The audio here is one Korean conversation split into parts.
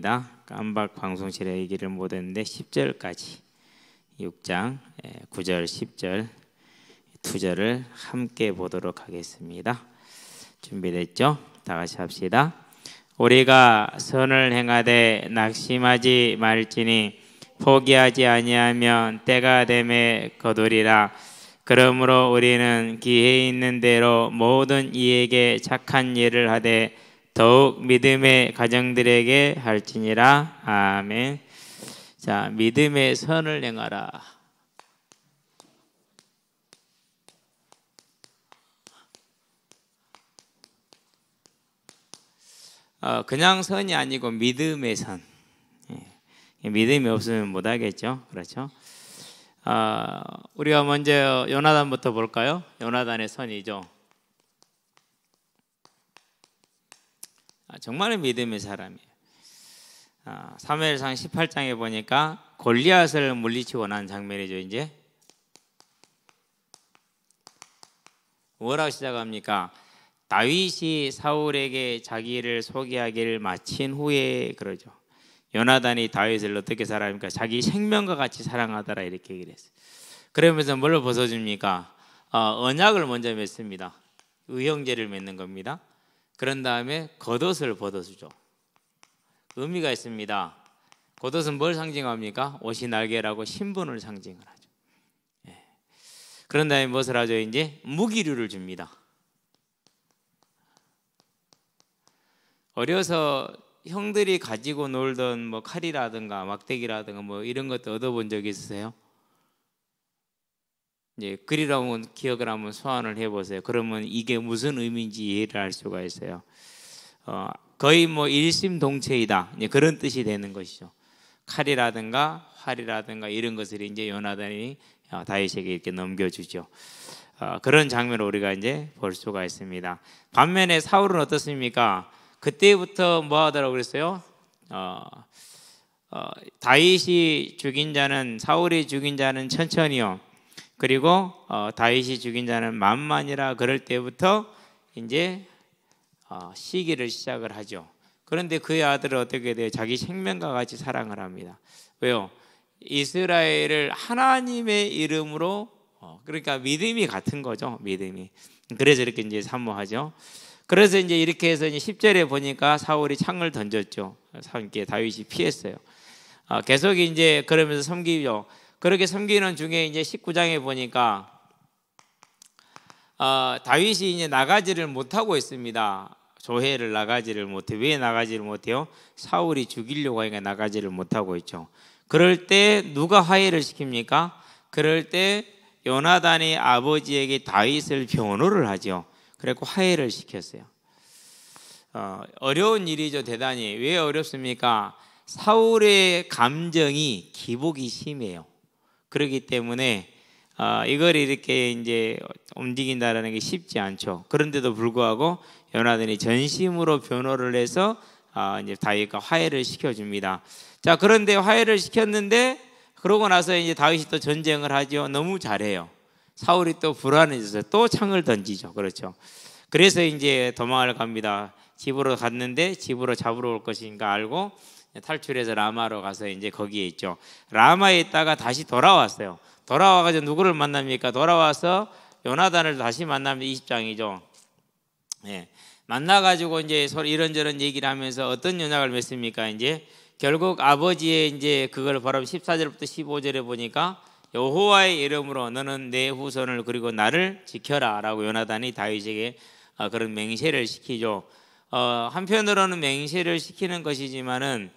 깜박 방송실에 얘기를 못했는데 10절까지 6장 9절 10절 두 절을 함께 보도록 하겠습니다. 준비됐죠? 다 같이 합시다. 우리가 선을 행하되 낙심하지 말지니 포기하지 아니하면 때가 되매 거두리라. 그러므로 우리는 기회 있는 대로 모든 이에게 착한 일을 하되 더욱 믿음의 가정들에게 할지니라. 아멘. 자, 믿음의 선을 행하라. 그냥 선이 아니고 믿음의 선. 믿음이 없으면 못하겠죠. 그렇죠? 우리가 먼저 요나단부터 볼까요? 요나단의 선이죠. 정말 믿음의 사람이에요. 사무엘상 18장에 보니까 골리앗을 물리치고 난 장면이죠. 이제 뭐라고 시작합니까? 다윗이 사울에게 자기를 소개하기를 마친 후에 그러죠. 요나단이 다윗을 어떻게 사랑합니까? 자기 생명과 같이 사랑하더라 이렇게 얘기를 했어요. 그러면서 뭘 벗어줍니까? 언약을 먼저 맺습니다. 의형제를 맺는 겁니다. 그런 다음에 겉옷을 벗어주죠. 의미가 있습니다. 겉옷은 뭘 상징합니까? 옷이 날개라고 신분을 상징을 하죠. 그런 다음에 무엇을 하죠? 이제 무기류를 줍니다. 어려서 형들이 가지고 놀던 뭐 칼이라든가 막대기라든가 뭐 이런 것도 얻어본 적이 있으세요? 이제 그리라면 기억을 한번 소환을 해보세요. 그러면 이게 무슨 의미인지 이해를 할 수가 있어요. 거의 뭐 일심동체이다 그런 뜻이 되는 것이죠. 칼이라든가 활이라든가 이런 것을 이제 요나단이 다윗에게 이렇게 넘겨주죠. 그런 장면을 우리가 이제 볼 수가 있습니다. 반면에 사울은 어떻습니까? 그때부터 뭐 하더라고 그랬어요? 다윗이 죽인 자는 사울이 죽인 자는 천천히요. 그리고 다윗이 죽인 자는 만만이라 그럴 때부터 이제 시기를 시작을 하죠. 그런데 그의 아들은 어떻게 돼요? 자기 생명과 같이 사랑을 합니다. 왜요? 이스라엘을 하나님의 이름으로 그러니까 믿음이 같은 거죠. 믿음이. 그래서 이렇게 이제 사모하죠. 그래서 이제 이렇게 해서 이제 10절에 보니까 사울이 창을 던졌죠. 함께 다윗이 피했어요. 계속 이제 그러면서 섬기죠. 그렇게 섬기는 중에 이제 19장에 보니까 다윗이 이제 나가지를 못하고 있습니다. 조회를 나가지를 못해. 왜 나가지를 못해요? 사울이 죽이려고 하니까 나가지를 못하고 있죠. 그럴 때 누가 화해를 시킵니까? 그럴 때 요나단이 아버지에게 다윗을 변호를 하죠. 그래서 화해를 시켰어요. 어려운 일이죠. 대단히. 왜 어렵습니까? 사울의 감정이 기복이 심해요. 그렇기 때문에 이걸 이렇게 이제 움직인다라는 게 쉽지 않죠. 그런데도 불구하고 요나단이 전심으로 변호를 해서 이제 다윗과 화해를 시켜줍니다. 자, 그런데 화해를 시켰는데 그러고 나서 이제 다윗이 또 전쟁을 하죠. 너무 잘해요. 사울이 또 불안해져서 또 창을 던지죠. 그렇죠. 그래서 이제 도망을 갑니다. 집으로 갔는데 집으로 잡으러 올 것인가 알고 탈출해서 라마로 가서 이제 거기에 있죠. 라마에 있다가 다시 돌아왔어요. 돌아와가지고 누구를 만납니까? 돌아와서 요나단을 다시 만나면 20장이죠. 만나가지고 이제 서로 이런저런 얘기를 하면서 어떤 연약을 맺습니까? 이제 결국 아버지의 이제 그걸 바로 14절부터 15절에 보니까 여호와의 이름으로 너는 내 후손을 그리고 나를 지켜라라고 요나단이 다윗에게 그런 맹세를 시키죠. 한편으로는 맹세를 시키는 것이지만은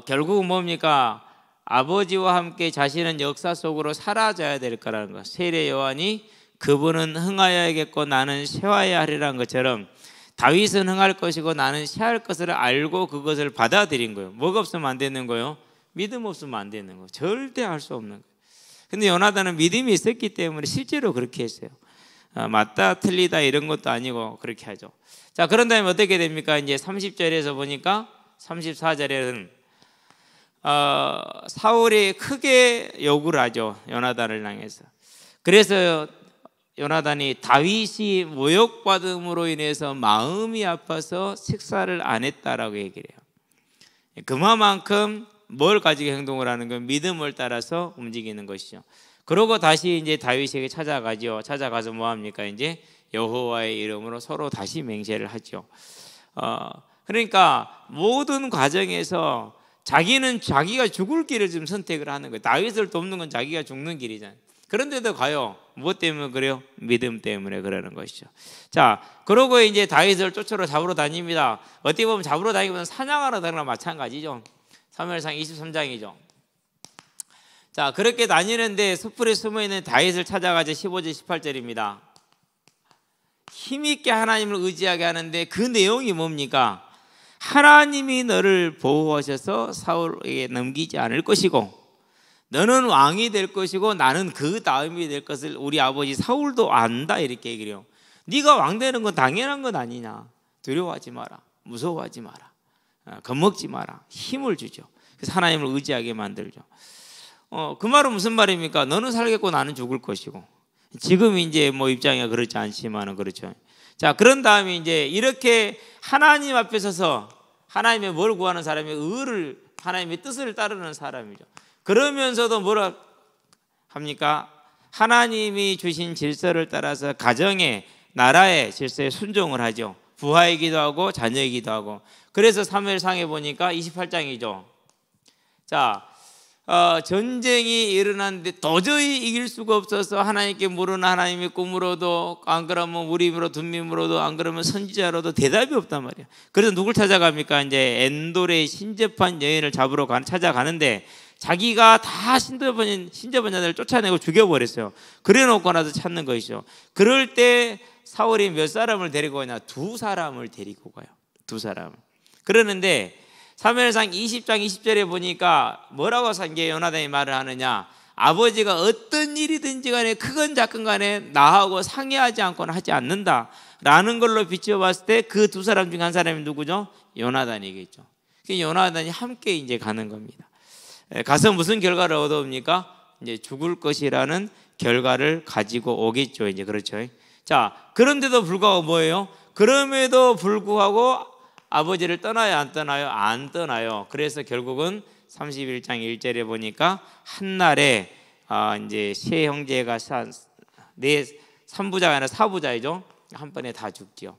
결국 뭡니까? 아버지와 함께 자신은 역사 속으로 사라져야 될 거라는 것. 세례 요한이 그분은 흥하여야겠고 나는 쇠하여야 하리라는 것처럼 다윗은 흥할 것이고 나는 쇠할 것을 알고 그것을 받아들인 거예요. 뭐가 없으면 안 되는 거예요? 믿음 없으면 안 되는 거예요. 절대 할 수 없는 거예요. 근데 요나단은 믿음이 있었기 때문에 실제로 그렇게 했어요. 맞다 틀리다 이런 것도 아니고 그렇게 하죠. 자, 그런 다음에 어떻게 됩니까? 이제 30절에서 보니까 34절에는 사울이 크게 욕을 하죠. 요나단을 향해서. 그래서 요나단이 다윗이 모욕받음으로 인해서 마음이 아파서 식사를 안 했다라고 얘기를 해요. 그만큼 뭘 가지고 행동을 하는 건 믿음을 따라서 움직이는 것이죠. 그러고 다시 이제 다윗에게 찾아가죠. 찾아가서 뭐 합니까? 이제 여호와의 이름으로 서로 다시 맹세를 하죠. 그러니까 모든 과정에서 자기는 자기가 죽을 길을 좀 선택을 하는 거예요. 다윗을 돕는 건 자기가 죽는 길이잖아요. 그런데도 가요. 무엇 때문에 그래요? 믿음 때문에 그러는 것이죠. 자, 그러고 이제 다윗을 쫓으러 잡으러 다닙니다. 어떻게 보면 잡으러 다니면 사냥하러 다니는 거랑 마찬가지죠. 사무엘상 23장이죠. 자, 그렇게 다니는데 숲풀에 숨어있는 다윗을 찾아가자. 15절 18절입니다. 힘있게 하나님을 의지하게 하는데 그 내용이 뭡니까? 하나님이 너를 보호하셔서 사울에게 넘기지 않을 것이고 너는 왕이 될 것이고 나는 그 다음이 될 것을 우리 아버지 사울도 안다, 이렇게 얘기해요. 네가 왕 되는 건 당연한 건 아니냐. 두려워하지 마라, 무서워하지 마라, 겁먹지 마라. 힘을 주죠. 그래서 하나님을 의지하게 만들죠. 그 말은 무슨 말입니까? 너는 살겠고 나는 죽을 것이고. 지금 이제 뭐 입장이 그렇지 않지만은 그렇죠. 자, 그런 다음에 이제 이렇게 하나님 앞에 서서 하나님의 뭘 구하는 사람이 의를, 하나님의 뜻을 따르는 사람이죠. 그러면서도 뭐라 합니까? 하나님이 주신 질서를 따라서 가정의, 나라의 질서에 순종을 하죠. 부하이기도 하고 자녀이기도 하고. 그래서 사무엘상에 보니까 28장이죠. 자, 전쟁이 일어났는데 도저히 이길 수가 없어서 하나님께 물으나 하나님의 꿈으로도, 안 그러면 우림으로 둠밈으로도, 안 그러면 선지자로도 대답이 없단 말이에요. 그래서 누굴 찾아갑니까? 이제 엔돌의 신접한 여인을 잡으러 찾아가는데 자기가 다 신접한 자들을 쫓아내고 죽여버렸어요. 그래놓고 나서 찾는 것이죠. 그럴 때 사울이 몇 사람을 데리고 가냐? 2사람을 데리고 가요. 2사람을. 그러는데 사무엘상 20장 20절에 보니까 뭐라고 요나단이 말을 하느냐? 아버지가 어떤 일이든지 간에 크건 작건 간에 나하고 상의하지 않고는 하지 않는다 라는 걸로 비춰봤을 때 그 2사람 중 한 사람이 누구죠? 요나단이겠죠. 요나단이 함께 이제 가는 겁니다. 가서 무슨 결과를 얻어옵니까? 이제 죽을 것이라는 결과를 가지고 오겠죠. 이제 그렇죠. 자, 그런데도 불구하고 뭐예요? 그럼에도 불구하고 아버지를 떠나요, 안 떠나요? 안 떠나요. 그래서 결국은 31장 1절에 보니까 한날에 이제 세 형제가 3부자가 아니라 4부자이죠. 한 번에 다 죽죠.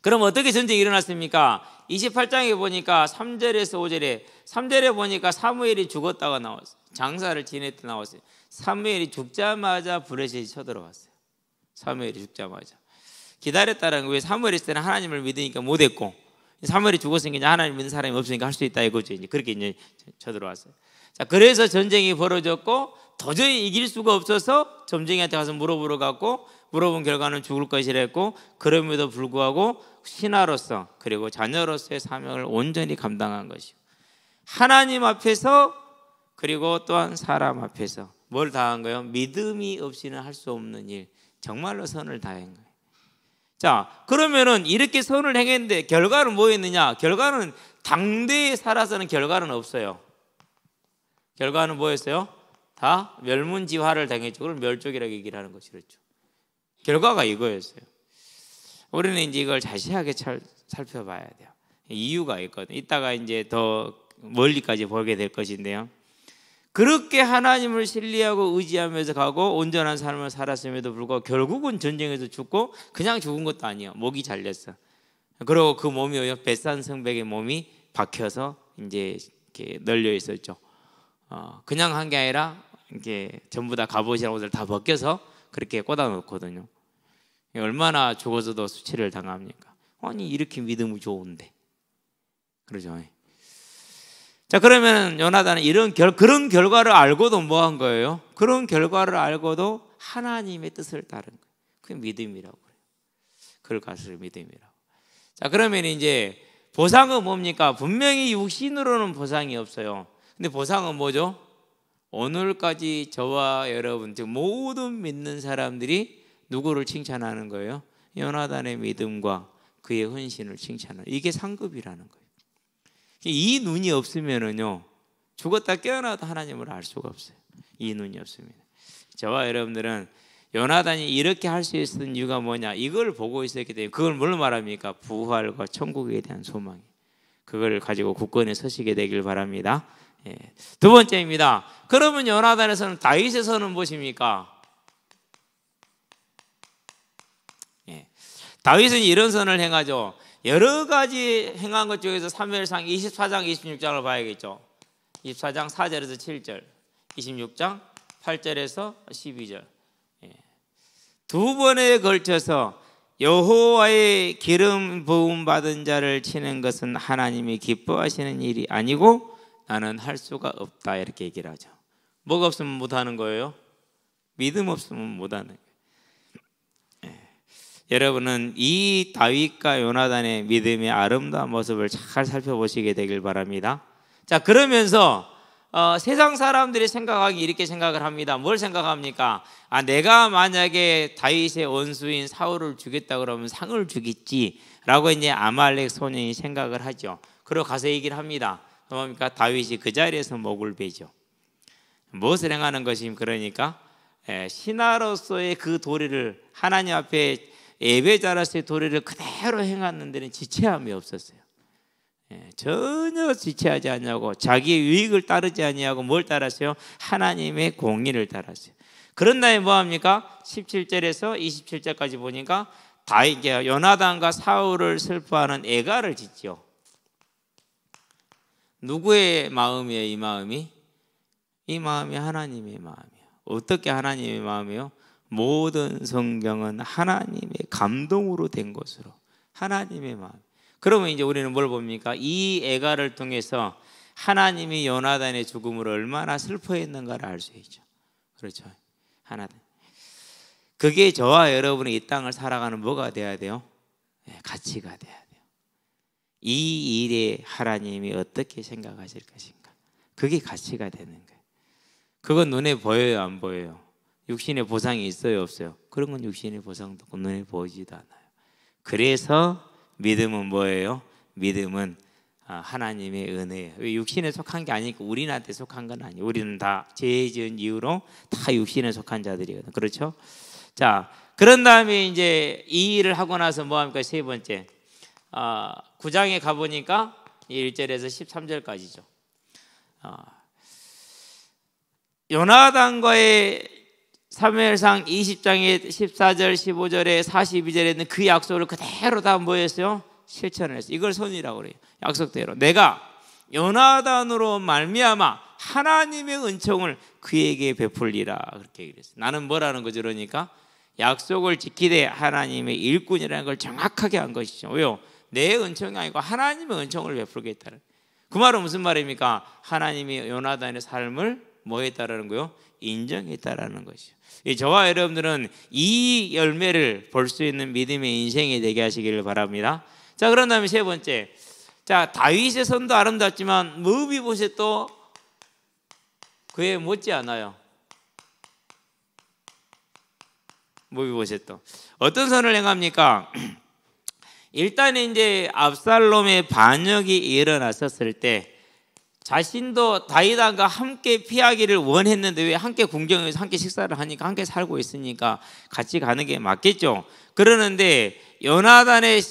그럼 어떻게 전쟁이 일어났습니까? 28장에 보니까 3절에서 5절에 3절에 보니까 사무엘이 죽었다가 나왔어요. 장사를 지낼 때 나왔어요. 사무엘이 죽자마자 브레셋이 쳐들어왔어요. 사무엘이 죽자마자. 기다렸다는 거예요. 사무엘이 있을 때는 하나님을 믿으니까 못했고 사무엘이 죽었으니까 하나님 믿는 사람이 없으니까 할 수 있다 이거죠. 이제 그렇게 이제 쳐들어왔어요. 자, 그래서 전쟁이 벌어졌고 도저히 이길 수가 없어서 점쟁이한테 가서 물어보러 갔고 물어본 결과는 죽을 것이라 했고 그럼에도 불구하고 신하로서 그리고 자녀로서의 사명을 온전히 감당한 것이요. 하나님 앞에서 그리고 또한 사람 앞에서 뭘 다한 거예요? 믿음이 없이는 할 수 없는 일, 정말로 선을 다한 거예요. 자, 그러면은 이렇게 선을 행했는데 결과는 뭐였느냐? 결과는 당대에 살아서는 결과는 없어요. 결과는 뭐였어요? 다 멸문지화를 당했죠. 그걸 멸족이라고 얘기를 하는 것이 그렇죠. 결과가 이거였어요. 우리는 이제 이걸 자세하게 살펴봐야 돼요. 이유가 있거든요. 이따가 이제 더 멀리까지 보게 될 것인데요. 그렇게 하나님을 신뢰하고 의지하면서 가고 온전한 삶을 살았음에도 불구하고 결국은 전쟁에서 죽고 그냥 죽은 것도 아니에요. 목이 잘렸어. 그리고 그 몸이 벳산 성벽의 몸이 박혀서 이제 이렇게 널려 있었죠. 그냥 한 게 아니라 이렇게 전부 다 갑옷이랑 옷을 다 벗겨서 그렇게 꽂아 놓거든요. 얼마나 죽어서도 수치를 당합니까? 아니 이렇게 믿음이 좋은데, 그러죠. 자, 그러면 요나단은 그런 결과를 알고도 뭐 한 거예요? 그런 결과를 알고도 하나님의 뜻을 따른 거예요. 그게 믿음이라고 그래요. 그걸 가지고 믿음이라고. 자, 그러면 이제 보상은 뭡니까? 분명히 육신으로는 보상이 없어요. 근데 보상은 뭐죠? 오늘까지 저와 여러분, 즉 모든 믿는 사람들이 누구를 칭찬하는 거예요? 요나단의 믿음과 그의 헌신을 칭찬하는, 이게 상급이라는 거예요. 이 눈이 없으면은요, 죽었다 깨어나도 하나님을 알 수가 없어요. 이 눈이 없으면. 저와 여러분들은 요나단이 이렇게 할 수 있었던 이유가 뭐냐? 이걸 보고 있었기 때문에. 그걸 뭘 말합니까? 부활과 천국에 대한 소망이. 그걸 가지고 굳건히 서시게 되길 바랍니다. 예. 두 번째입니다. 그러면 요나단에서는 다윗의 선은 무엇입니까? 예. 다윗은 이런 선을 행하죠. 여러 가지 행한 것 중에서 사무엘상 24장 26장을 봐야겠죠. 24장 4절에서 7절, 26장 8절에서 12절. 예. 두 번에 걸쳐서 여호와의 기름 부음 받은 자를 치는 것은 하나님이 기뻐하시는 일이 아니고 나는 할 수가 없다, 이렇게 얘기를 하죠. 뭐가 없으면 못하는 거예요? 믿음 없으면 못하는 거예요. 예. 여러분은 이 다윗과 요나단의 믿음의 아름다운 모습을 잘 살펴보시게 되길 바랍니다. 자, 그러면서 세상 사람들이 생각하기 이렇게 생각을 합니다. 뭘 생각합니까? 내가 만약에 다윗의 원수인 사울을 죽였다 그러면 상을 주겠지라고 이제 아말렉 소년이 생각을 하죠. 그리고 가서 얘기를 합니다. 그러니까 다윗이 그 자리에서 목을 베죠. 무엇을 행하는 것입니까? 그러니까 신하로서의 그 도리를, 하나님 앞에 예배자로서의 도리를 그대로 행하는 데는 지체함이 없었어요. 전혀 지체하지 않냐고, 자기의 유익을 따르지 아니하고 뭘 따랐어요? 하나님의 공의를 따랐어요. 그런 다음에 뭐합니까? 17절에서 27절까지 보니까 요나단과 사울을 슬퍼하는 애가를 짓죠. 누구의 마음이에요? 이 마음이? 이 마음이 하나님의 마음이에요. 어떻게 하나님의 마음이에요? 모든 성경은 하나님의 감동으로 된 것으로, 하나님의 마음. 그러면 이제 우리는 뭘 봅니까? 이 애가를 통해서 하나님이 요나단의 죽음을 얼마나 슬퍼했는가를 알 수 있죠. 그렇죠. 하나님. 그게 저와 여러분이 이 땅을 살아가는 뭐가 돼야 돼요? 가치가 돼야 돼요. 이 일에 하나님이 어떻게 생각하실 것인가? 그게 가치가 되는 거예요. 그건 눈에 보여요, 안 보여요? 육신의 보상이 있어요, 없어요? 그런 건 육신의 보상도 없고 눈에 보이지도 않아요. 그래서 믿음은 뭐예요? 믿음은 하나님의 은혜예요. 육신에 속한 게 아니고 우리한테 속한 건 아니에요. 우리는 다 죄 지은 이후로 다 육신에 속한 자들이거든요. 그렇죠? 자, 그런 다음에 이제 이 일을 하고 나서 뭐 합니까? 세 번째, 9장에 가보니까 1절에서 13절까지죠. 요나단과의 사무엘상 20장의 14절, 15절에 42절에는 그 약속을 그대로 다 뭐였어요? 실천을 했어요. 이걸 선이라고 그래요. 약속대로 내가 요나단으로 말미암아 하나님의 은총을 그에게 베풀리라, 그렇게 얘기했어요. 나는 뭐라는 거죠? 그러니까 약속을 지키되 하나님의 일꾼이라는 걸 정확하게 한 것이죠. 왜요? 내 은총이 아니고 하나님의 은총을 베풀겠다는. 그 말은 무슨 말입니까? 하나님이 요나단의 삶을 뭐 했다라는 거요? 인정했다라는 것이죠. 저와 여러분들은 이 열매를 볼 수 있는 믿음의 인생이 되게 하시기를 바랍니다. 자, 그런 다음에 세 번째, 자, 다윗의 선도 아름답지만 므비보셋도 그에 못지 않아요. 므비보셋도 어떤 선을 행합니까? 일단 이제 압살롬의 반역이 일어났었을 때 자신도 다윗과 함께 피하기를 원했는데 왜 함께 궁정에서 함께 식사를 하니까 함께 살고 있으니까 같이 가는 게 맞겠죠. 그러는데 요나단의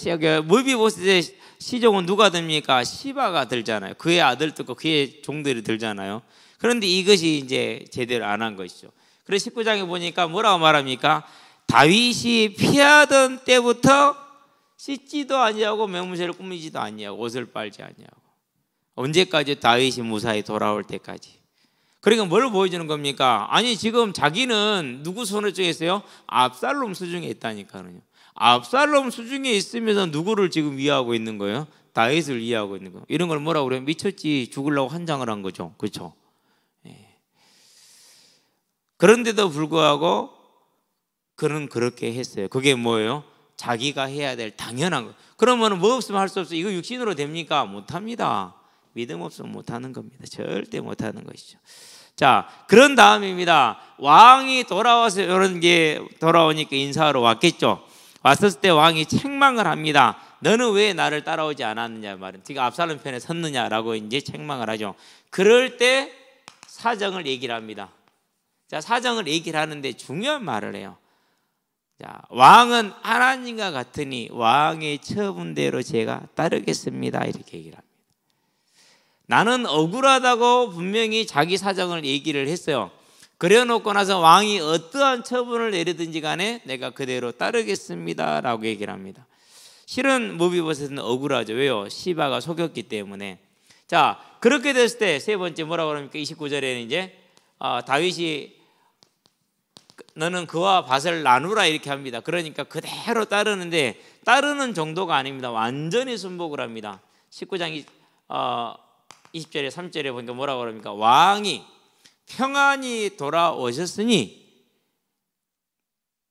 므비보셋의 시종은 누가 듭니까? 시바가 들잖아요. 그의 아들들과 그의 종들이 들잖아요. 그런데 이것이 이제 제대로 안 한 것이죠. 그래서 19장에 보니까 뭐라고 말합니까? 다윗이 피하던 때부터 씻지도 아니하고 맹무새를 꾸미지도 아니하고 옷을 빨지 아니하고. 언제까지? 다윗이 무사히 돌아올 때까지. 그러니까 뭘 보여주는 겁니까? 아니, 지금 자기는 누구 손을 쪽에 있어요? 압살롬 수중에 있다니까요. 압살롬 수중에 있으면서 누구를 지금 위하고 있는 거예요? 다윗을 위하고 있는 거예요. 이런 걸 뭐라고 그래요? 미쳤지, 죽으려고 환장을 한 거죠. 그렇죠? 예. 그런데도 불구하고 그는 그렇게 했어요. 그게 뭐예요? 자기가 해야 될 당연한 거. 그러면 뭐 없으면 할 수 없어요. 이거 육신으로 됩니까? 못합니다. 믿음 없으면 못하는 겁니다. 절대 못하는 것이죠. 자, 그런 다음입니다. 왕이 돌아와서 이런 게 돌아오니까 인사하러 왔겠죠. 왔을 때 왕이 책망을 합니다. 너는 왜 나를 따라오지 않았느냐 말은. 지금 압살롬 편에 섰느냐라고 이제 책망을 하죠. 그럴 때 사정을 얘기를 합니다. 자, 사정을 얘기를 하는데 중요한 말을 해요. 자, 왕은 하나님과 같으니 왕의 처분대로 제가 따르겠습니다. 이렇게 얘기를 합니다. 나는 억울하다고 분명히 자기 사정을 얘기를 했어요. 그래놓고 나서 왕이 어떠한 처분을 내리든지 간에 내가 그대로 따르겠습니다 라고 얘기를 합니다. 실은 무비보셋은 억울하죠. 왜요? 시바가 속였기 때문에. 자, 그렇게 됐을 때 세 번째 뭐라고 그럽니까? 29절에는 이제 다윗이 너는 그와 밭을 나누라 이렇게 합니다. 그러니까 그대로 따르는데 따르는 정도가 아닙니다. 완전히 순복을 합니다. 19장 20절에 3절에 보니까 뭐라고 그럽니까? 왕이 평안히 돌아오셨으니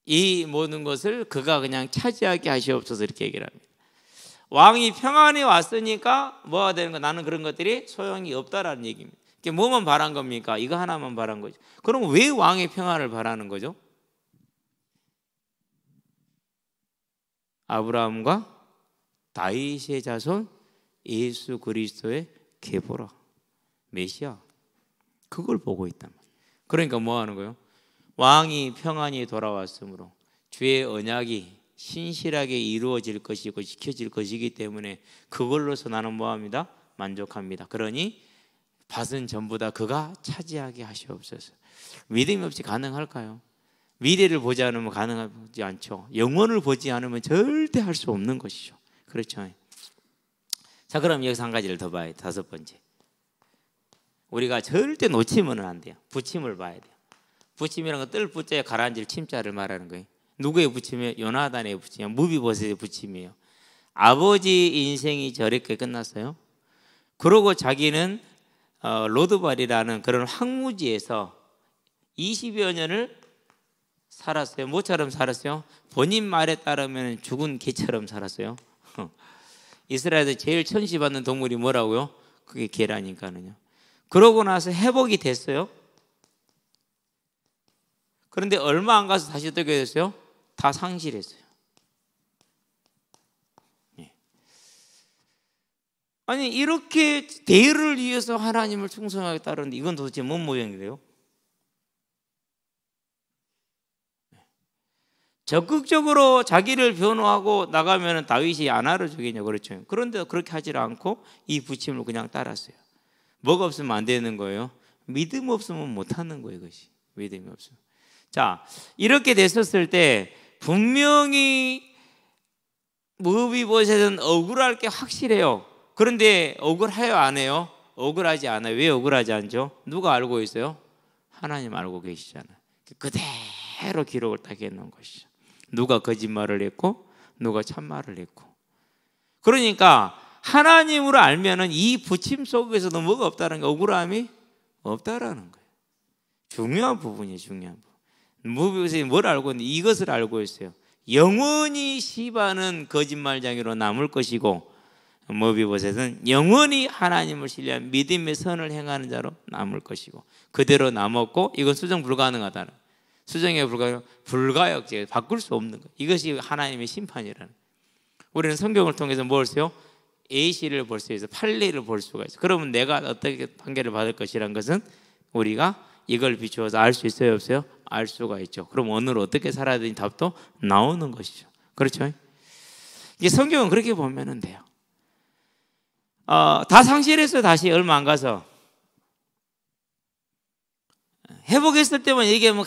이 모든 것을 그가 그냥 차지하게 하시옵소서 이렇게 얘기를 합니다. 왕이 평안히 왔으니까 뭐가 되는 거? 나는 그런 것들이 소용이 없다라는 얘기입니다. 이게 뭐만 바란 겁니까? 이거 하나만 바란 거죠. 그럼 왜 왕의 평안을 바라는 거죠? 아브라함과 다윗의 자손 예수 그리스도의 계보라, 메시아, 그걸 보고 있단 말이에요. 그러니까 뭐 하는 거예요? 왕이 평안히 돌아왔으므로 주의 언약이 신실하게 이루어질 것이고 지켜질 것이기 때문에 그걸로서 나는 뭐합니다? 만족합니다. 그러니 밭은 전부 다 그가 차지하게 하시옵소서. 믿음이 없이 가능할까요? 미래를 보지 않으면 가능하지 않죠. 영혼을 보지 않으면 절대 할 수 없는 것이죠. 그렇죠. 자, 그럼 여기서 한 가지를 더 봐야 돼요. 다섯 번째, 우리가 절대 놓치면 안 돼요. 부침을 봐야 돼요. 부침이라는 건 뜰 부자에 가라앉을 침자를 말하는 거예요. 누구의 부침이에요? 요나단의 부침이에요. 무비보셋의 부침이에요. 아버지 인생이 저렇게 끝났어요. 그러고 자기는 로드발이라는 그런 황무지에서 20여 년을 살았어요. 뭐처럼 살았어요? 본인 말에 따르면 죽은 개처럼 살았어요. 이스라엘에서 제일 천시받는 동물이 뭐라고요? 그게 개라니까는요. 그러고 나서 회복이 됐어요. 그런데 얼마 안 가서 다시 어떻게 됐어요? 다 상실했어요. 아니, 이렇게 대의를 위해서 하나님을 충성하게 따르는데 이건 도대체 뭔 모양이래요? 적극적으로 자기를 변호하고 나가면 다윗이 안 알아주겠냐, 그렇죠? 그런데 그렇게 하지 않고 이 부침을 그냥 따랐어요. 뭐가 없으면 안 되는 거예요? 믿음 없으면 못 하는 거예요. 이것이 믿음이 없으면. 자, 이렇게 됐었을 때 분명히 무비보셋은 억울할 게 확실해요. 그런데 억울해요, 안 해요? 억울하지 않아요. 왜 억울하지 않죠? 누가 알고 있어요? 하나님 알고 계시잖아요. 그대로 기록을 딱 해놓은 것이죠. 누가 거짓말을 했고 누가 참말을 했고. 그러니까 하나님으로 알면은 이 부침 속에서도 뭐가 없다는 거, 억울함이 없다라는 거예요. 중요한 부분이에요. 중요한 부분. 무비보셋이 뭘 알고 있는데 이것을 알고 있어요. 영원히 시바는 거짓말쟁이로 남을 것이고 무비보셋은 영원히 하나님을 신뢰한 믿음의 선을 행하는 자로 남을 것이고, 그대로 남았고 이건 수정 불가능하다는, 수정이 불가역제, 바꿀 수 없는 것. 이것이 하나님의 심판이라는. 우리는 성경을 통해서 뭘 써요? A씨를 볼 수 있어요. 판례를 볼 수가 있어요. 그러면 내가 어떻게 판결을 받을 것이란 것은 우리가 이걸 비추어서 알 수 있어요, 없어요? 알 수가 있죠. 그럼 오늘 어떻게 살아야 되는 답도 나오는 것이죠. 그렇죠? 이게 성경은 그렇게 보면 돼요. 다 상실했어요. 다시 얼마 안 가서 회복했을 때만 얘기하면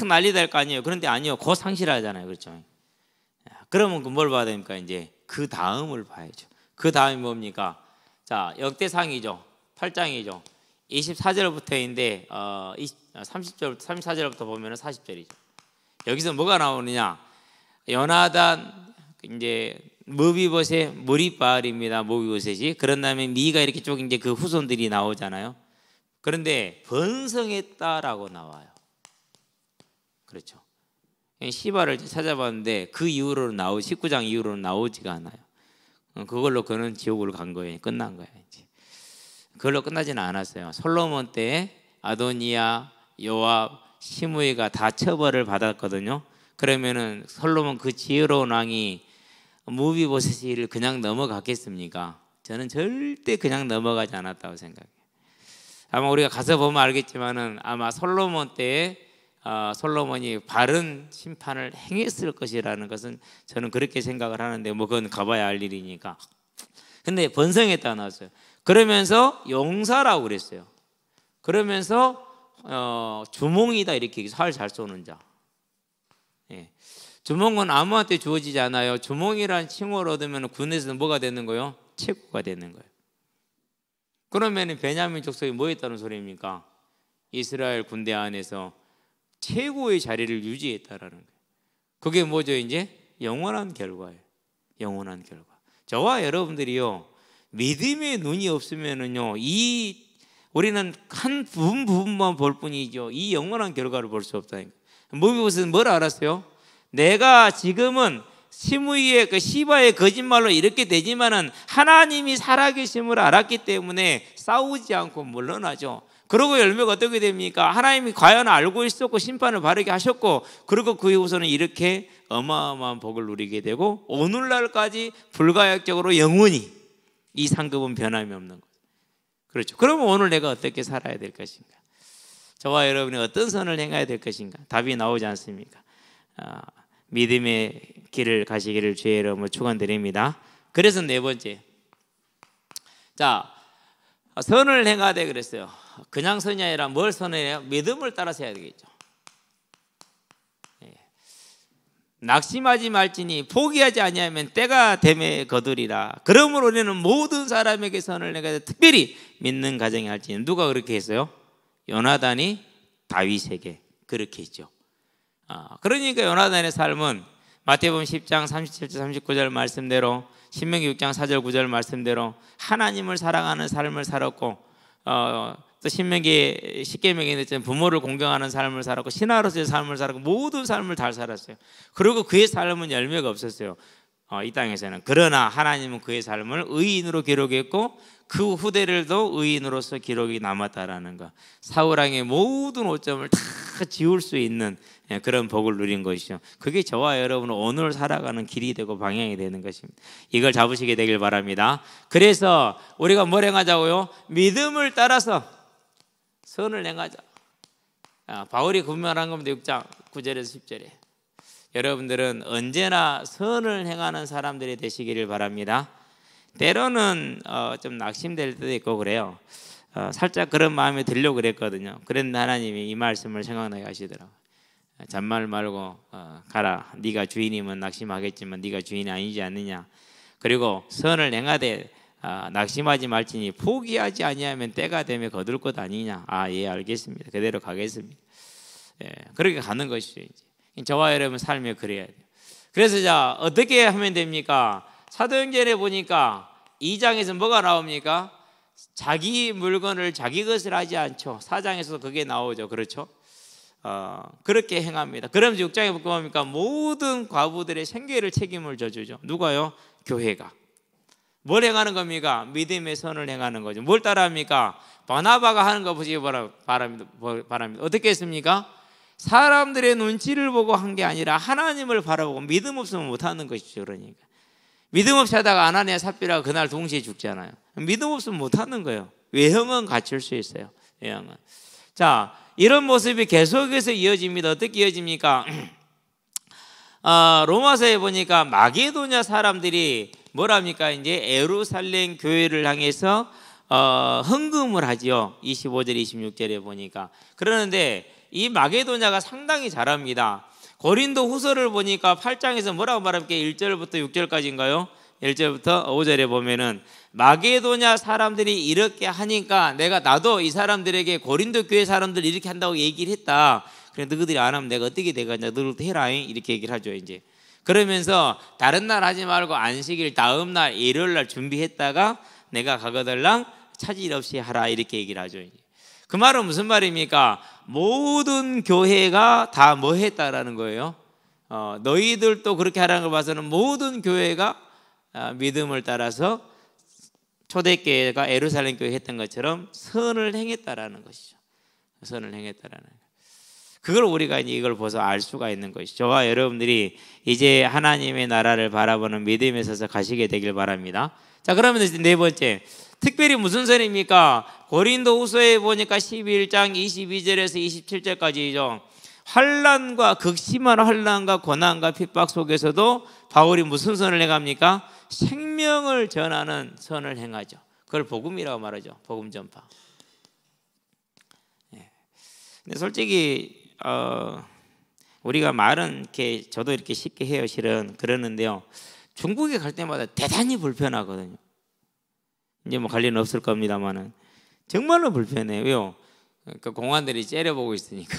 난리 날 거 아니에요. 그런데 아니요, 곧 상실하잖아요. 그렇죠? 그러면 뭘 봐야 됩니까? 이제 그 다음을 봐야죠. 그 다음이 뭡니까? 자, 역대상이죠. 8장이죠. 24절부터인데 30절, 34절부터 보면 40절이죠. 여기서 뭐가 나오느냐? 요나단, 이제 무비보셋, 무리바알입니다. 무비보셋이. 그런 다음에 미가 이렇게 쭉 이제 그 후손들이 나오잖아요. 그런데 번성했다라고 나와요. 그렇죠. 시바를 찾아봤는데 그 이후로는 19장 이후로는 나오지가 않아요. 그걸로 그는 지옥으로 간 거예요. 끝난 거예요. 이제. 그걸로 끝나지는 않았어요. 솔로몬 때 아도니아, 요압, 시므이가 다 처벌을 받았거든요. 그러면은 솔로몬 그 지혜로운 왕이 무비보셋을 그냥 넘어갔겠습니까? 저는 절대 그냥 넘어가지 않았다고 생각해요. 아마 우리가 가서 보면 알겠지만은 아마 솔로몬 때에 솔로몬이 바른 심판을 행했을 것이라는 것은 저는 그렇게 생각을 하는데, 뭐 그건 가봐야 알 일이니까. 근데 번성했다 나왔어요. 그러면서 용사라고 그랬어요. 그러면서 주몽이다 이렇게 활 잘 쏘는 자. 예. 주몽은 아무한테 주어지지 않아요. 주몽이라는 칭호를 얻으면 군에서는 뭐가 되는 거예요? 최고가 되는 거예요. 그러면 베냐민 족속이 뭐 했다는 소리입니까? 이스라엘 군대 안에서 최고의 자리를 유지했다라는 거예요. 그게 뭐죠? 이제 영원한 결과예요. 영원한 결과. 저와 여러분들이요, 믿음의 눈이 없으면은요, 우리는 한 부분만 볼 뿐이죠. 이 영원한 결과를 볼 수 없다니까. 무엇은 뭘 알았어요? 내가 지금은 시므이의 그 시바의 거짓말로 이렇게 되지만은 하나님이 살아계심을 알았기 때문에 싸우지 않고 물러나죠. 그리고 열매가 어떻게 됩니까? 하나님이 과연 알고 있었고 심판을 바르게 하셨고, 그리고 그 이후서는 이렇게 어마어마한 복을 누리게 되고 오늘날까지 불가역적으로 영원히 이 상급은 변함이 없는 거예요. 그렇죠. 그러면 오늘 내가 어떻게 살아야 될 것인가? 저와 여러분이 어떤 선을 행해야 될 것인가? 답이 나오지 않습니까? 믿음의 길을 가시기를 주의 이름으로 축원드립니다. 그래서 네 번째, 자, 선을 행하되 그랬어요. 그냥 선이 아니라 뭘 선해요? 믿음을 따라서 해야 되겠죠. 낙심하지 말지니 포기하지 아니하면 때가 됨에 거두리라. 그러므로 우리는 모든 사람에게 선을 행하되 특별히 믿는 가정이 할지니. 누가 그렇게 했어요? 요나단이 다윗에게 그렇게 했죠. 그러니까 요나단의 삶은 마태복음 10장 37절 39절 말씀대로, 신명기 6장 4절 9절 말씀대로 하나님을 사랑하는 삶을 살았고, 또 신명기 십계명에 있는 부모를 공경하는 삶을 살았고, 신하로서의 삶을 살았고, 모든 삶을 잘 살았어요. 그리고 그의 삶은 열매가 없었어요, 이 땅에서는. 그러나 하나님은 그의 삶을 의인으로 기록했고 그 후대들도 의인으로서 기록이 남았다라는 것. 사울왕의 모든 오점을 다 지울 수 있는 그런 복을 누린 것이죠. 그게 저와 여러분은 오늘 살아가는 길이 되고 방향이 되는 것입니다. 이걸 잡으시게 되길 바랍니다. 그래서 우리가 뭘 행하자고요? 믿음을 따라서 선을 행하자. 바울이 분명한 겁니다. 6장 9절에서 10절에. 여러분들은 언제나 선을 행하는 사람들이 되시기를 바랍니다. 때로는 좀 낙심될 때도 있고 그래요. 살짝 그런 마음이 들려고 그랬거든요. 그런데 하나님이 이 말씀을 생각나게 하시더라고요. 잔말 말고 가라. 네가 주인이면 낙심하겠지만 네가 주인이 아니지 않느냐. 그리고 선을 행하되 낙심하지 말지니 포기하지 아니하면 때가 되면 거둘 것 아니냐. 예, 알겠습니다. 그대로 가겠습니다. 그렇게 가는 것이죠. 이제 저와 여러분 삶에 그래야 돼요. 그래서 자, 어떻게 하면 됩니까? 사도행전에 보니까 2장에서 뭐가 나옵니까? 자기 물건을 자기 것을 하지 않죠. 4장에서도 그게 나오죠. 그렇죠? 그렇게 행합니다. 그러면서 6장에 보니까 모든 과부들의 생계를 책임을 져주죠. 누가요? 교회가. 뭘 행하는 겁니까? 믿음의 선을 행하는 거죠. 뭘 따라합니까? 바나바가 하는 거 보시기 바랍니다. 어떻게 했습니까? 사람들의 눈치를 보고 한 게 아니라 하나님을 바라보고, 믿음 없으면 못하는 것이죠. 그러니까 믿음 없이 하다가 아나니아 삽비라가 그날 동시에 죽잖아요. 믿음 없으면 못하는 거예요. 외형은 갖출 수 있어요. 외형은. 자, 이런 모습이 계속해서 이어집니다. 어떻게 이어집니까? 로마서에 보니까 마게도냐 사람들이 뭐랍니까? 이제 예루살렘 교회를 향해서 헌금을 하지요. 25절 26절에 보니까. 그러는데 이 마게도냐가 상당히 잘합니다. 고린도 후서를 보니까 8장에서 뭐라고 말합니까? 1절부터 6절까지인가요? 1절부터 5절에 보면은 마게도냐 사람들이 이렇게 하니까 나도 이 사람들에게 고린도 교회 사람들 이렇게 한다고 얘기를 했다. 그래 너희들이 안 하면 내가 어떻게 되겠냐? 너희들도 해라. 이렇게 얘기를 하죠. 이제 그러면서 다른 날 하지 말고 안식일 다음 날 일요일 날 준비했다가 내가 가거들랑 차질 없이 하라. 이렇게 얘기를 하죠. 이제. 그 말은 무슨 말입니까? 모든 교회가 다 뭐 했다라는 거예요. 너희들도 그렇게 하라는 걸 봐서는 모든 교회가 믿음을 따라서 초대교회가 예루살렘 교회 했던 것처럼 선을 행했다라는 것이죠. 선을 행했다라는 거. 그걸 우리가 이제 이걸 보서 알 수가 있는 것이죠. 저와 여러분들이 이제 하나님의 나라를 바라보는 믿음에 서서 가시게 되길 바랍니다. 자, 그러면 이제 네 번째, 특별히 무슨 선입니까? 고린도 후서에 보니까 11장 22절에서 27절까지죠. 환난과 극심한 환난과 고난과 핍박 속에서도 바울이 무슨 선을 행합니까? 생명을 전하는 선을 행하죠. 그걸 복음이라고 말하죠. 복음 전파. 근데 솔직히 우리가 말은 이렇게 저도 이렇게 쉽게 해요. 실은 그러는데요. 중국에 갈 때마다 대단히 불편하거든요. 이제 뭐 갈 일은 없을 겁니다만은 정말로 불편해요. 왜요? 그 공안들이 째려보고 있으니까.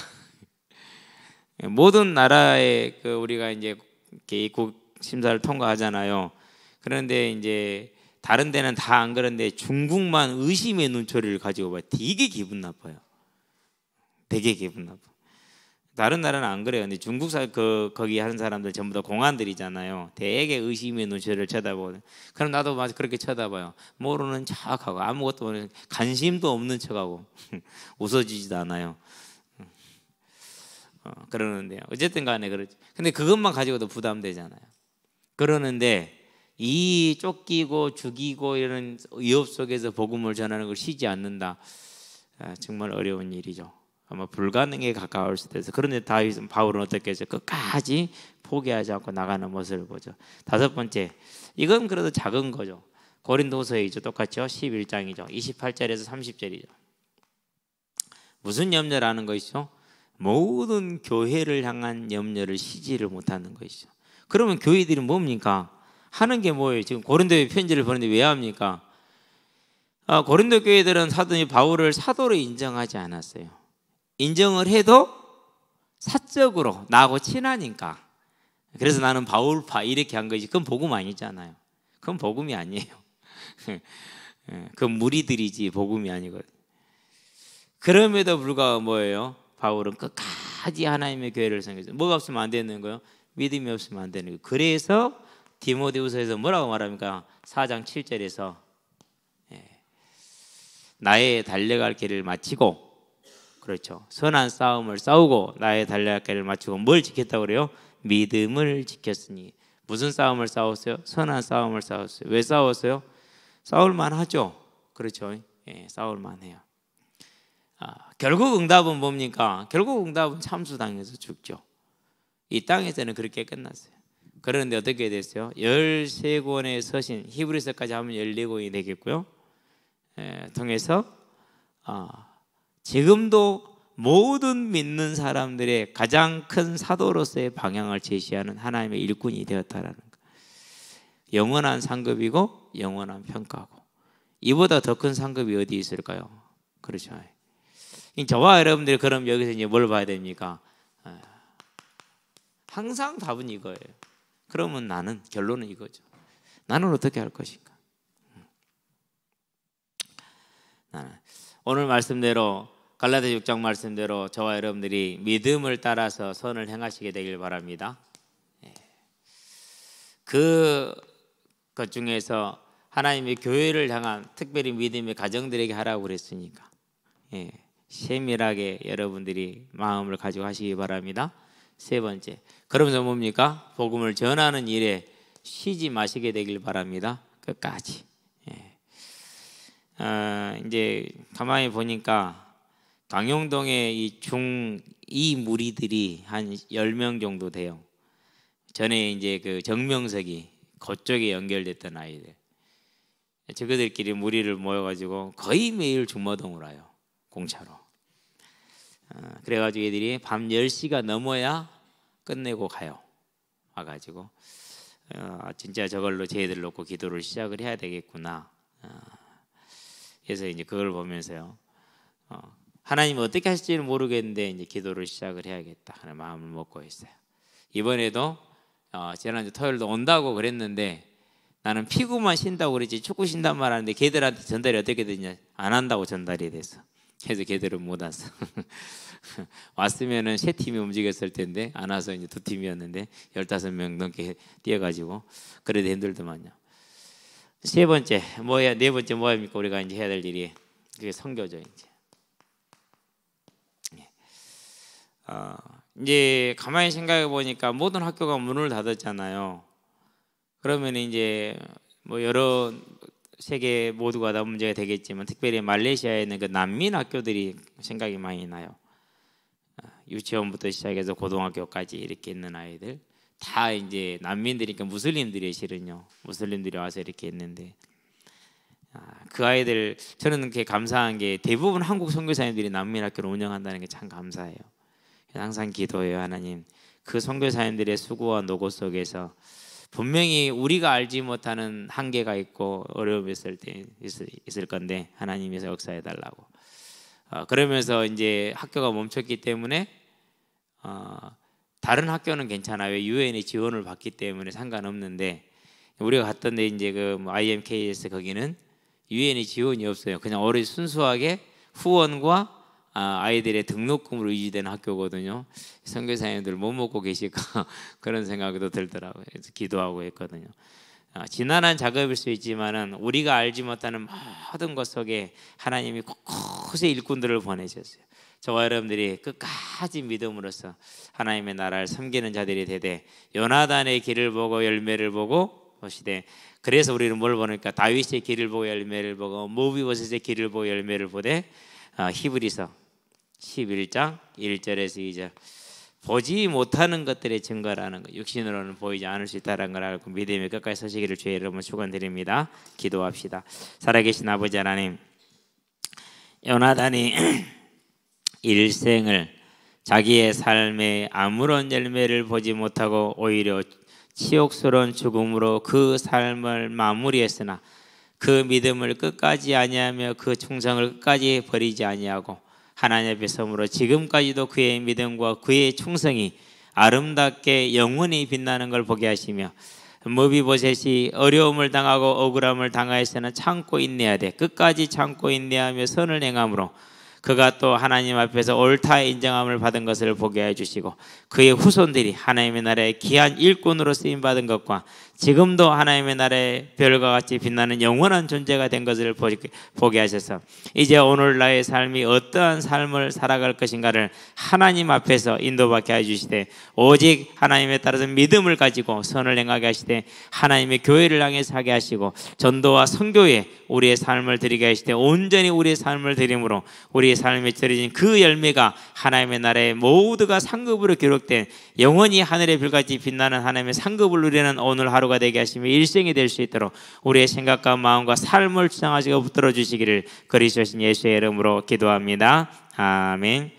모든 나라에 그 우리가 이제 이렇게 입국 심사를 통과하잖아요. 그런데 이제 다른 데는 다 안 그런데 중국만 의심의 눈초리를 가지고 봐. 되게 기분 나빠요. 되게 기분 나빠. 다른 나라는 안 그래요. 근데 중국 거기 하는 사람들 전부 다 공안들이잖아요. 되게 의심의 눈초리를 쳐다보고. 그럼 나도 마치 그렇게 쳐다봐요. 모르는 척하고 아무것도 모르는 관심도 없는 척하고 웃어주지도 않아요. 그러는데요. 어쨌든 간에 그렇죠. 근데 그것만 가지고도 부담되잖아요. 그러는데 이 쫓기고 죽이고 이런 위협 속에서 복음을 전하는 걸 쉬지 않는다. 정말 어려운 일이죠. 아마 불가능에 가까울 수도 있어요. 그런데 바울은 어떻게 해서 끝까지 포기하지 않고 나가는 모습을 보죠. 다섯 번째, 이건 그래도 작은 거죠. 고린도서에 있죠. 똑같죠. 11장이죠. 28절에서 30절이죠. 무슨 염려라는 것이죠? 모든 교회를 향한 염려를 쉬지를 못하는 것이죠. 그러면 교회들이 뭡니까? 하는 게 뭐예요? 지금 고린도에 편지를 보내는데 왜 합니까? 고린도 교회들은 사도니 바울을 사도로 인정하지 않았어요. 인정을 해도 사적으로 나하고 친하니까. 그래서 나는 바울파 이렇게 한 거지. 그건 복음 아니잖아요. 그건 복음이 아니에요. 그건 무리들이지 복음이 아니거든요. 그럼에도 불구하고 뭐예요? 바울은 끝까지 하나님의 교회를 섬겼어요. 뭐가 없으면 안 되는 거예요? 믿음이 없으면 안 되는 거예요. 그래서 디모데후서에서 뭐라고 말합니까? 4장 7절에서 나의 달려갈 길을 마치고, 그렇죠, 선한 싸움을 싸우고 나의 달려갈 길을 마치고 뭘 지켰다고 그래요? 믿음을 지켰으니. 무슨 싸움을 싸웠어요? 선한 싸움을 싸웠어요. 왜 싸웠어요? 싸울만 하죠. 그렇죠. 싸울만 해요. 결국 응답은 뭡니까? 결국 응답은 참수당해서 죽죠. 이 땅에서는 그렇게 끝났어요. 그런데 어떻게 됐어요? 13권의 서신, 히브리서까지 하면 14권이 되겠고요. 통해서 지금도 모든 믿는 사람들의 가장 큰 사도로서의 방향을 제시하는 하나님의 일꾼이 되었다라는 거. 영원한 상급이고 영원한 평가고, 이보다 더 큰 상급이 어디 있을까요? 그렇죠. 저와 여러분들이 그럼 여기서 이제 뭘 봐야 됩니까? 항상 답은 이거예요. 그러면 나는, 결론은 이거죠. 나는 어떻게 할 것인가? 나는 오늘 말씀대로, 갈라디아 6장 말씀대로 저와 여러분들이 믿음을 따라서 선을 행하시게 되길 바랍니다. 것 중에서 하나님의 교회를 향한, 특별히 믿음의 가정들에게 하라고 그랬으니까 세밀하게 여러분들이 마음을 가지고 하시기 바랍니다. 세 번째, 그러면서 뭡니까? 복음을 전하는 일에 쉬지 마시게 되길 바랍니다. 끝까지. 이제 가만히 보니까 강용동에 이 무리들이 한 10명 정도 돼요. 전에 이제 그 정명석이 그쪽에 연결됐던 아이들, 저그들끼리 무리를 모여가지고 거의 매일 중마동을 와요. 공차로. 그래가지고 애들이 밤 10시가 넘어야 끝내고 가요. 와가지고 진짜 저걸로 쟤들 놓고 기도를 시작을 해야 되겠구나. 그래서 이제 그걸 보면서요, 하나님 어떻게 하실지는 모르겠는데 이제 기도를 시작을 해야겠다 하는 마음을 먹고 있어요. 이번에도 지난주 토요일도 온다고 그랬는데 나는 피구만 쉰다고 그랬지 축구 쉰단 말 하는데 걔들한테 전달이 어떻게 되냐, 안 한다고 전달이 돼서. 그래서 걔들은 못 왔어. 왔으면은 세 팀이 움직였을 텐데 안 와서 이제 두 팀이었는데 15명 넘게 뛰어가지고 그래도 힘들더만요. 세 번째 뭐야, 네 번째 뭐입니까? 우리가 이제 해야 될 일이 그게 선교죠. 이제 가만히 생각해 보니까 모든 학교가 문을 닫았잖아요. 그러면 이제 뭐 여러 세계 모두가 다 문제가 되겠지만 특별히 말레이시아에는 그 난민 학교들이 생각이 많이 나요. 유치원부터 시작해서 고등학교까지 이렇게 있는 아이들 다 이제 난민들이니까 무슬림들이 실은요. 무슬림들이 와서 이렇게 있는데 그 아이들 저는 그렇게 감사한 게 대부분 한국 선교사님들이 난민학교를 운영한다는 게 참 감사해요. 항상 기도해요. 하나님, 그 선교사님들의 수고와 노고 속에서 분명히 우리가 알지 못하는 한계가 있고 어려움이 있을 건데 하나님께서 역사해 달라고. 그러면서 이제 학교가 멈췄기 때문에 다른 학교는 괜찮아요. 유엔의 지원을 받기 때문에 상관없는데 우리가 갔던데 이제 그 IMKS 거기는 유엔의 지원이 없어요. 그냥 어린 순수하게 후원과 아이들의 등록금으로 유지되는 학교거든요. 선교사님들 못 먹고 계실까 그런 생각도 들더라고요. 그래서 기도하고 했거든요. 지난한 작업일 수 있지만은 우리가 알지 못하는 모든 것 속에 하나님이 곳곳에 일꾼들을 보내셨어요. 저와 여러분들이 끝까지 믿음으로써 하나님의 나라를 섬기는 자들이 되되 요나단의 길을 보고 열매를 보고 보시되, 그래서 우리는 뭘 보니까 다윗의 길을 보고 열매를 보고 모비보셋의 길을 보고 열매를 보되 히브리서 11장 1절에서 2절 보지 못하는 것들의 증거라는 것, 육신으로는 보이지 않을 수 있다는 걸 알고 믿음의 끝까지 서시기를 주의 이름으로 축원드립니다. 기도합시다. 살아계신 아버지 하나님, 요나단이 일생을 자기의 삶에 아무런 열매를 보지 못하고 오히려 치욕스러운 죽음으로 그 삶을 마무리했으나 그 믿음을 끝까지 아니하며 그 충성을 끝까지 버리지 아니하고 하나님 앞에 서므로 지금까지도 그의 믿음과 그의 충성이 아름답게 영원히 빛나는 걸 보게 하시며, 모비보셋이 어려움을 당하고 억울함을 당하였으나 참고 인내하되 끝까지 참고 인내하며 선을 행함으로 그가 또 하나님 앞에서 옳다 인정함을 받은 것을 보게 해주시고, 그의 후손들이 하나님의 나라의 귀한 일꾼으로 쓰임받은 것과 지금도 하나님의 나라의 별과 같이 빛나는 영원한 존재가 된 것을 보게 하셔서 이제 오늘 나의 삶이 어떠한 삶을 살아갈 것인가를 하나님 앞에서 인도받게 해주시되, 오직 하나님에 따라서 믿음을 가지고 선을 행하게 하시되 하나님의 교회를 향해서 하게 하시고 전도와 선교에 우리의 삶을 드리게 하시되 온전히 우리의 삶을 드림으로 우리의 삶에 드려진 그 열매가 하나님의 나라의 모두가 상급으로 기록된 영원히 하늘의 별같이 빛나는 하나님의 상급을 누리는 오늘 하루가 되게 하시며 일생이 될 수 있도록 우리의 생각과 마음과 삶을 주장하시고 붙들어 주시기를 그리스도신 예수의 이름으로 기도합니다. 아멘.